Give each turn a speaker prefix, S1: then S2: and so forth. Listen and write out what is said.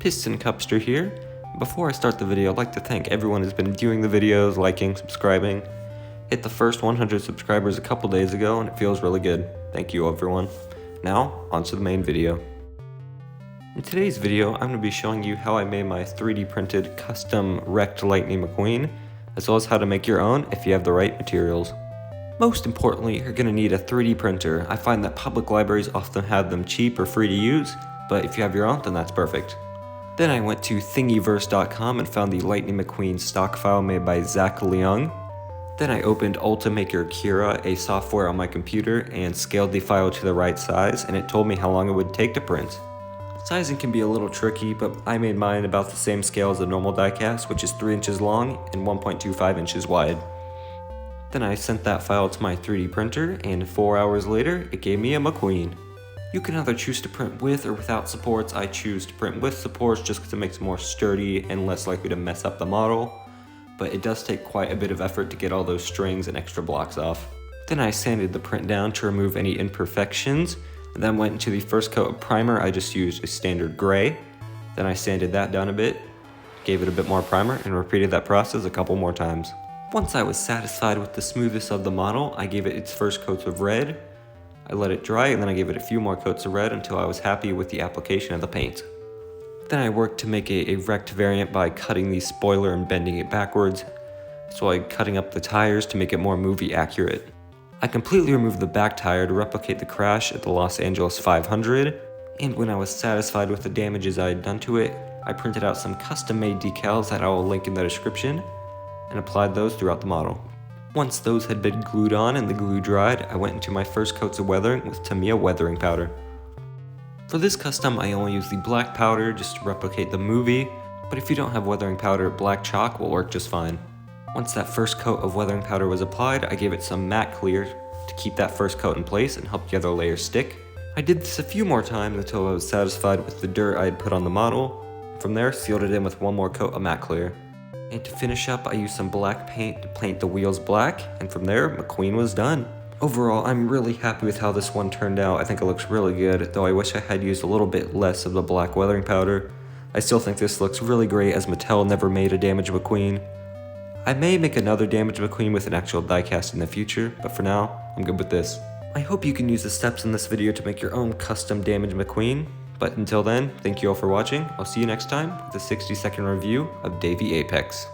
S1: Piston Cupster here. Before I start the video, I'd like to thank everyone who's been viewing the videos, liking, subscribing. Hit the first 100 subscribers a couple days ago and it feels really good. Thank you everyone. Now, on to the main video. In today's video, I'm going to be showing you how I made my 3D printed custom wrecked Lightning McQueen, as well as how to make your own if you have the right materials. Most importantly, you're going to need a 3D printer. I find that public libraries often have them cheap or free to use, but if you have your own, then that's perfect. Then I went to thingiverse.com and found the Lightning McQueen stock file made by Zach Leung. Then I opened Ultimaker Kira, a software on my computer, and scaled the file to the right size, and it told me how long it would take to print. Sizing can be a little tricky, but I made mine about the same scale as a normal diecast, which is 3 inches long and 1.25 inches wide. Then I sent that file to my 3D printer, and 4 hours later, it gave me a McQueen. You can either choose to print with or without supports. I choose to print with supports just because it makes it more sturdy and less likely to mess up the model, but it does take quite a bit of effort to get all those strings and extra blocks off. Then I sanded the print down to remove any imperfections, and then went into the first coat of primer. I just used a standard gray. Then I sanded that down a bit, gave it a bit more primer, and repeated that process a couple more times. Once I was satisfied with the smoothness of the model, I gave it its first coats of red. I let it dry and then I gave it a few more coats of red until I was happy with the application of the paint. Then I worked to make a wrecked variant by cutting the spoiler and bending it backwards, so I cutting up the tires to make it more movie accurate. I completely removed the back tire to replicate the crash at the Los Angeles 500, and when I was satisfied with the damages I had done to it, I printed out some custom-made decals that I will link in the description, and applied those throughout the model. Once those had been glued on and the glue dried, I went into my first coats of weathering with Tamiya weathering powder. For this custom, I only used the black powder just to replicate the movie, but if you don't have weathering powder, black chalk will work just fine. Once that first coat of weathering powder was applied, I gave it some matte clear to keep that first coat in place and help the other layers stick. I did this a few more times until I was satisfied with the dirt I had put on the model. From there, sealed it in with one more coat of matte clear. And to finish up, I used some black paint to paint the wheels black, and from there, McQueen was done. Overall, I'm really happy with how this one turned out. I think it looks really good, though I wish I had used a little bit less of the black weathering powder. I still think this looks really great, as Mattel never made a damaged McQueen. I may make another damaged McQueen with an actual diecast in the future, but for now, I'm good with this. I hope you can use the steps in this video to make your own custom damaged McQueen. But until then, thank you all for watching. I'll see you next time with a 60-second review of Davey Apex.